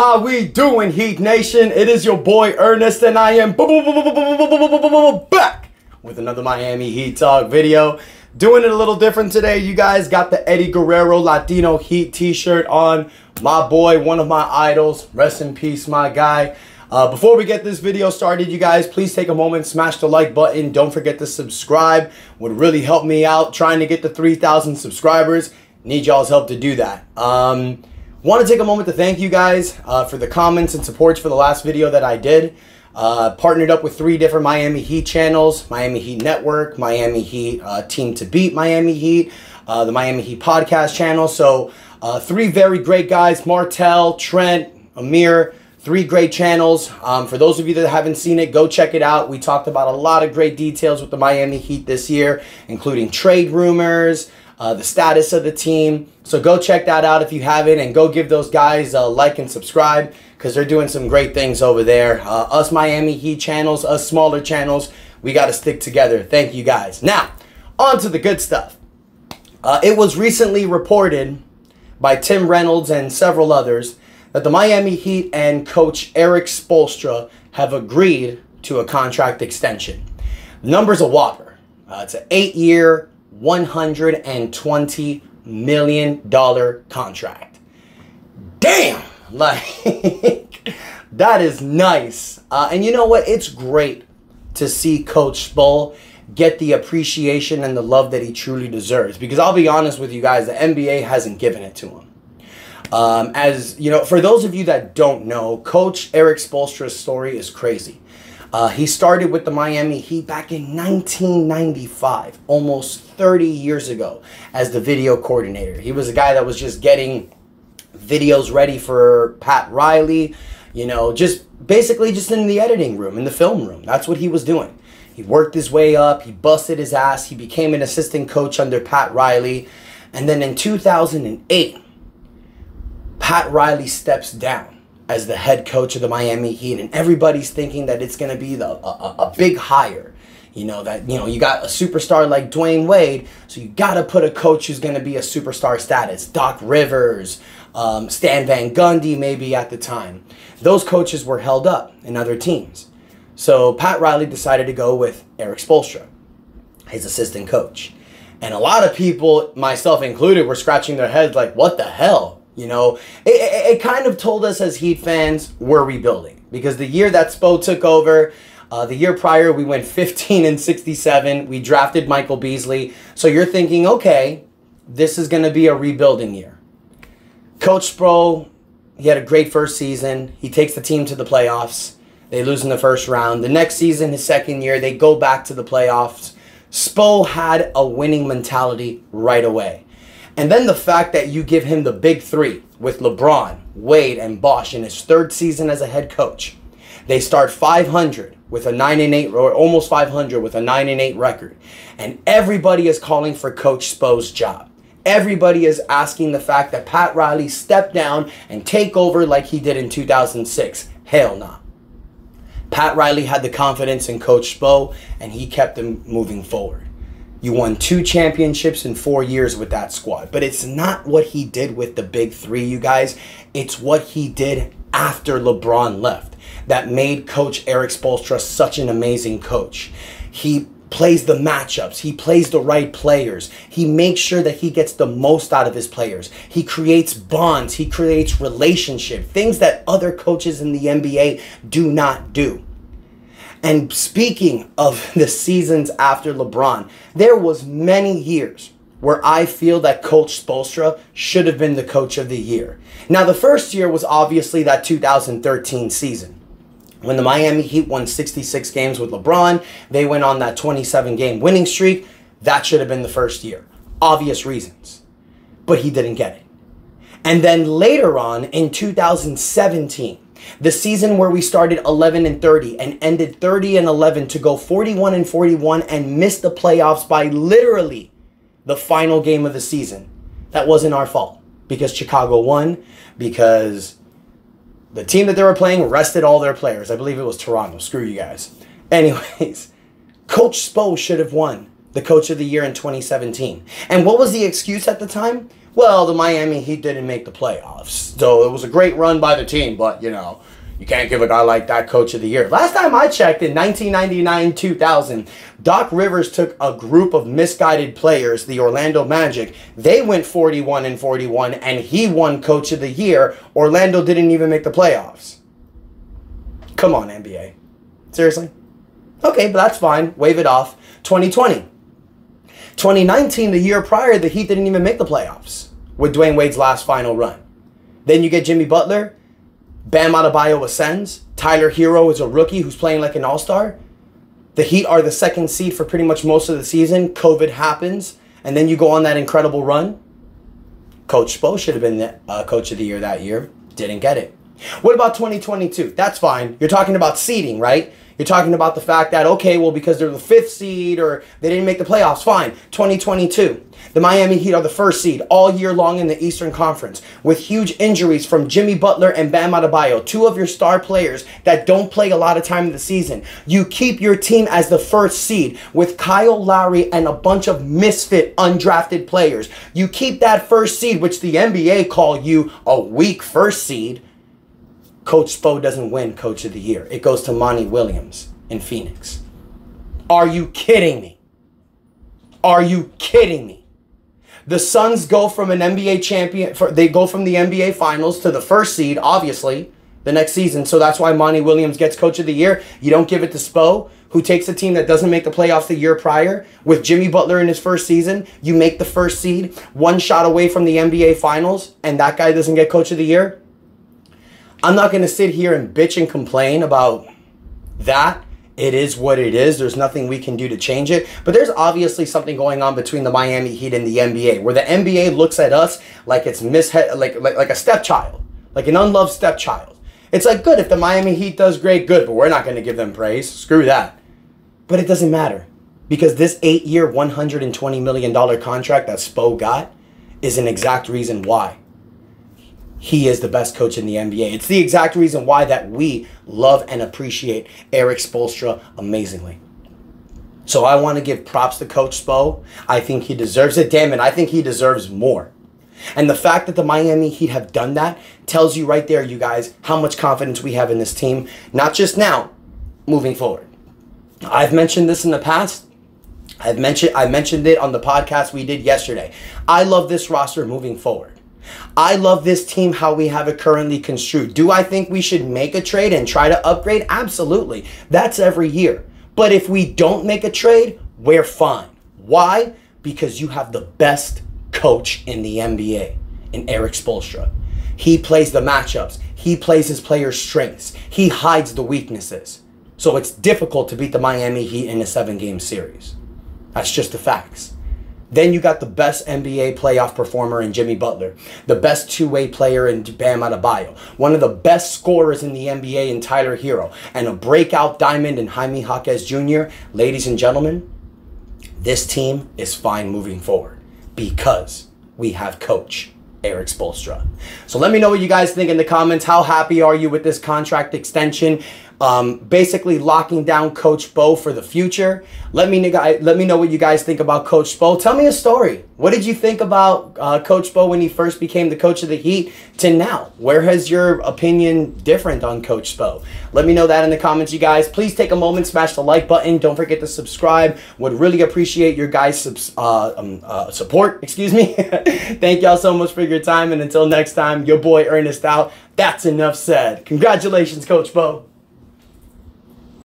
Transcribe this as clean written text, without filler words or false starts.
How we doing, Heat Nation? It is your boy Ernest, and I am back with another Miami Heat Talk video. Doing it a little different today. You guys got the Eddie Guerrero Latino Heat t-shirt on. My boy, one of my idols. Rest in peace, my guy. Before we get this video started, you guys, please take a moment, smash the like button. Don't forget to subscribe. Would really help me out trying to get to 3,000 subscribers. Need y'all's help to do that. Want to take a moment to thank you guys for the comments and supports for the last video that I did. Partnered up with 3 different Miami Heat channels: Miami Heat Network, Miami Heat Team to Beat Miami Heat, the Miami Heat Podcast channel. So 3 very great guys: Martel, Trent, Amir. 3 great channels. For those of you that haven't seen it, go check it out. We talked about a lot of great details with the Miami Heat this year, including trade rumors, the status of the team. So go check that out if you haven't, and go give those guys a like and subscribe, because they're doing some great things over there. Us Miami Heat channels, us smaller channels, we got to stick together. Thank you guys. Now, on to the good stuff. It was recently reported by Tim Reynolds and several others that the Miami Heat and coach Erik Spoelstra have agreed to a contract extension. The number's a whopper. It's an 8-year, $120 million contract. Damn! Like, that is nice. And you know what? It's great to see Coach Spo get the appreciation and the love that he truly deserves. Because I'll be honest with you guys, the NBA hasn't given it to him. As you know, for those of you that don't know, Coach Erik Spoelstra's story is crazy. He started with the Miami Heat back in 1995, almost 30 years ago, as the video coordinator. He was a guy that was just getting videos ready for Pat Riley, you know, just basically just in the editing room, in the film room. That's what he was doing. He worked his way up. He busted his ass. He became an assistant coach under Pat Riley. And then in 2008, Pat Riley steps down as the head coach of the Miami Heat, and everybody's thinking that it's going to be a big hire. You know, that, you know, you got a superstar like Dwayne Wade, so you got to put a coach who's going to be a superstar status. Doc Rivers, Stan Van Gundy maybe at the time. Those coaches were held up in other teams. So Pat Riley decided to go with Erik Spoelstra, his assistant coach. And a lot of people, myself included, were scratching their heads like, what the hell? You know, it kind of told us as Heat fans, we're rebuilding. Because the year that Spo took over, the year prior, we went 15-67. We drafted Michael Beasley. So you're thinking, okay, this is going to be a rebuilding year. Coach Spo, he had a great first season. He takes the team to the playoffs. They lose in the first round. The next season, his second year, they go back to the playoffs. Spo had a winning mentality right away. And then the fact that you give him the big 3 with LeBron, Wade, and Bosh in his 3rd season as a head coach. They start 500 with a 9-8, or almost 500 with a 9-8 record. And everybody is calling for Coach Spo's job. Everybody is asking the fact that Pat Riley step down and take over like he did in 2006. Hell nah. Pat Riley had the confidence in Coach Spo, and he kept them moving forward. You won 2 championships in 4 years with that squad. But it's not what he did with the big 3, you guys. It's what he did after LeBron left that made Coach Erik Spoelstra such an amazing coach. He plays the matchups. He plays the right players. He makes sure that he gets the most out of his players. He creates bonds. He creates relationship. Things that other coaches in the NBA do not do. And speaking of the seasons after LeBron, there was many years where I feel that Coach Spoelstra should have been the coach of the year. Now, the first year was obviously that 2013 season, when the Miami Heat won 66 games with LeBron. They went on that 27-game winning streak. That should have been the first year. Obvious reasons. But he didn't get it. And then later on, in 2017, the season where we started 11-30 and ended 30-11 to go 41-41 and missed the playoffs by literally the final game of the season. That wasn't our fault, because Chicago won, because the team that they were playing rested all their players. I believe it was Toronto. Screw you guys. Anyways, Coach Spo should have won the Coach of the Year in 2017. And what was the excuse at the time? Well, the Miami Heat didn't make the playoffs. So it was a great run by the team, but, you know, you can't give a guy like that Coach of the Year. Last time I checked, in 1999-2000, Doc Rivers took a group of misguided players, the Orlando Magic. They went 41-41, and he won Coach of the Year. Orlando didn't even make the playoffs. Come on, NBA. Seriously? Okay, but that's fine. Wave it off. 2020. 2019, the year prior, the Heat didn't even make the playoffs with Dwayne Wade's last final run. Then you get Jimmy Butler. Bam Adebayo ascends. Tyler Hero is a rookie who's playing like an all-star. The Heat are the second seed for pretty much most of the season. COVID happens. And then you go on that incredible run. Coach Spo should have been the Coach of the Year that year. Didn't get it. What about 2022? That's fine. You're talking about seeding, right? You're talking about the fact that, okay, well, because they're the 5th seed or they didn't make the playoffs, fine. 2022, the Miami Heat are the 1st seed all year long in the Eastern Conference with huge injuries from Jimmy Butler and Bam Adebayo, 2 of your star players that don't play a lot of time in the season. You keep your team as the 1st seed with Kyle Lowry and a bunch of misfit undrafted players. You keep that 1st seed, which the NBA call you a weak 1st seed. Coach Spo doesn't win Coach of the Year. It goes to Monty Williams in Phoenix. Are you kidding me? Are you kidding me? The Suns go from an NBA champion, they go from the NBA Finals to the 1st seed, obviously, the next season. So that's why Monty Williams gets Coach of the Year. You don't give it to Spo, who takes a team that doesn't make the playoffs the year prior. With Jimmy Butler in his 1st season, you make the 1st seed, 1 shot away from the NBA Finals, and that guy doesn't get Coach of the Year. I'm not going to sit here and bitch and complain about that. It is what it is. There's nothing we can do to change it. But there's obviously something going on between the Miami Heat and the NBA, where the NBA looks at us like it's like a stepchild, like an unloved stepchild. It's like, good, if the Miami Heat does great, good, but we're not going to give them praise. Screw that. But it doesn't matter, because this 8-year, $120 million contract that Spo got is an exact reason why he is the best coach in the NBA. It's the exact reason why that we love and appreciate Erik Spoelstra amazingly. So I want to give props to Coach Spo. I think he deserves it. Damn it, I think he deserves more. And the fact that the Miami Heat have done that tells you right there, you guys, how much confidence we have in this team. Not just now, moving forward. I've mentioned this in the past. I mentioned it on the podcast we did yesterday. I love this roster moving forward. I love this team, how we have it currently construed. Do I think we should make a trade and try to upgrade? Absolutely. That's every year. But if we don't make a trade, we're fine. Why? Because you have the best coach in the NBA, in Erik Spoelstra. He plays the matchups. He plays his players' strengths. He hides the weaknesses. So it's difficult to beat the Miami Heat in a 7-game series. That's just the facts. Then you got the best NBA playoff performer in Jimmy Butler, the best 2-way player in Bam Adebayo, one of the best scorers in the NBA in Tyler Hero, and a breakout diamond in Jaime Jaquez Jr. Ladies and gentlemen, this team is fine moving forward because we have Coach Erik Spoelstra. So let me know what you guys think in the comments. How happy are you with this contract extension? Basically locking down Coach Spo for the future. Let me know what you guys think about Coach Spo. Tell me a story. What did you think about Coach Spo when he first became the coach of the Heat to now? Where has your opinion different on Coach Spo? Let me know that in the comments, you guys. Please take a moment, smash the like button. Don't forget to subscribe. Would really appreciate your guys' support. Excuse me. Thank y'all so much for your time. And until next time, your boy Ernest out. That's enough said. Congratulations, Coach Spo.